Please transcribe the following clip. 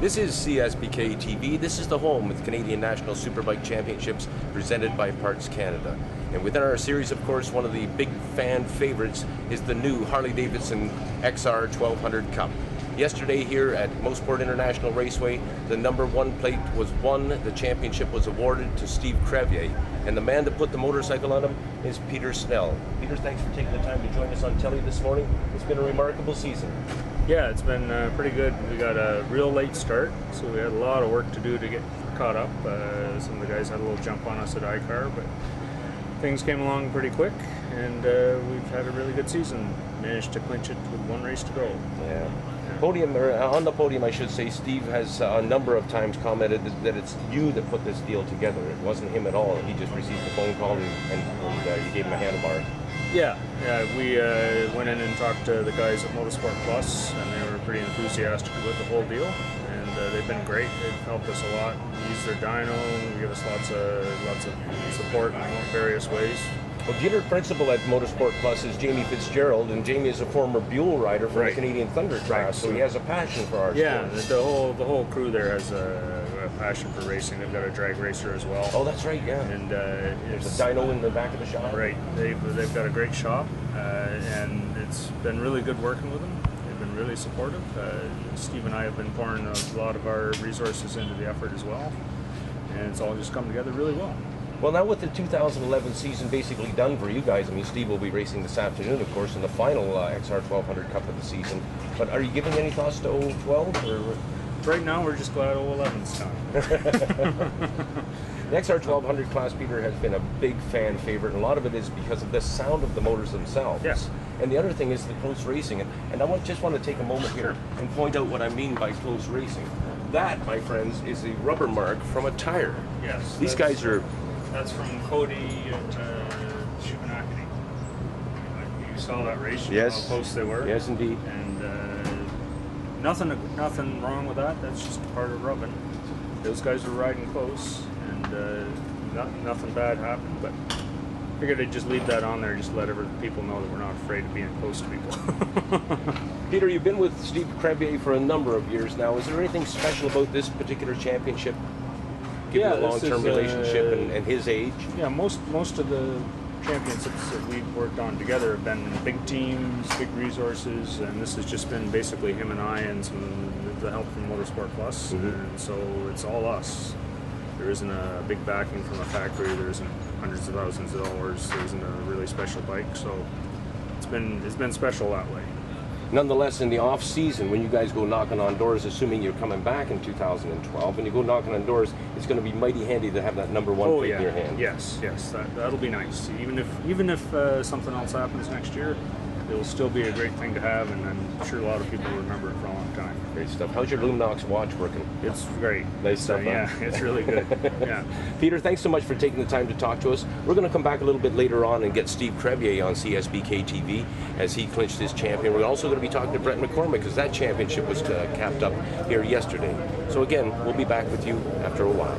This is CSBK TV. This is the home of the Canadian National Superbike Championships presented by Parts Canada. And within our series, of course, one of the big fan favorites is the new Harley-Davidson XR 1200 Cup. Yesterday here at Mosport International Raceway, the #1 plate was won. The championship was awarded to Steve Crevier. And the man that put the motorcycle on him is Peter Snell. Peter, thanks for taking the time to join us on telly this morning. It's been a remarkable season. Yeah, it's been pretty good. We got a real late start, so we had a lot of work to do to get caught up. Some of the guys had a little jump on us at ICAR, but things came along pretty quick, and we've had a really good season. Managed to clinch it with one race to go. Yeah. Podium, or on the podium, I should say, Steve has a number of times commented that it's you that put this deal together. It wasn't him at all. He just received a phone call and you gave him a handlebar. Yeah, we went in and talked to the guys at Motorsport Plus, and they were pretty enthusiastic about the whole deal. And they've been great. They've helped us a lot. Use their dyno, give us lots of support in various ways. Well, the principal at Motorsport Plus is Jamie Fitzgerald, and Jamie is a former Buell rider for the Canadian Thunder class, so he has a passion for our sport. The whole crew there has a passion for racing. They've got a drag racer as well. Oh, that's right, yeah. And there's a dyno in the back of the shop. Right. They've got a great shop, and it's been really good working with them. They've been really supportive. Steve and I have been pouring a lot of our resources into the effort as well, and it's all just come together really well. Well, now with the 2011 season basically done for you guys, I mean, Steve will be racing this afternoon, of course, in the final XR 1200 Cup of the season. But are you giving any thoughts to 012? Or? Right now, we're just glad 011's done. The XR 1200 class, Peter, has been a big fan favorite, and a lot of it is because of the sound of the motors themselves. Yes. And the other thing is the close racing. And I just want to take a moment here and point out what I mean by close racing. That, my friends, is a rubber mark from a tire. Yes. These guys are... That's from Cody at Shubenacadie. You saw that race, you know how close they were. Yes, indeed. And nothing wrong with that. That's just part of rubbing. Those guys were riding close, and nothing bad happened. But I figured I'd just leave that on there, just to let people know that we're not afraid of being close to people. Peter, you've been with Steve Crevier for a number of years now. Is there anything special about this particular championship? Given the long-term relationship and his age? Yeah, most of the championships that we've worked on together have been big teams, big resources, and this has just been basically him and I and some the help from Motorsport Plus, and so it's all us. There isn't a big backing from a factory, there isn't hundreds of thousands of dollars, there isn't a really special bike, so it's been special that way. Nonetheless, in the off-season, when you guys go knocking on doors, assuming you're coming back in 2012, when you go knocking on doors, it's going to be mighty handy to have that #1 plate in your hand. Yes, that'll be nice. Even if something else happens next year, it'll still be a great thing to have, and I'm sure a lot of people will remember it for a long time. Great stuff. How's your Luminox watch working? It's great. Nice stuff. Yeah, it's really good. Yeah. Peter, thanks so much for taking the time to talk to us. We're going to come back a little bit later on and get Steve Crevier on CSBK TV as he clinched his champion. We're also going to be talking to Brett McCormick because that championship was capped up here yesterday. So again, we'll be back with you after a while.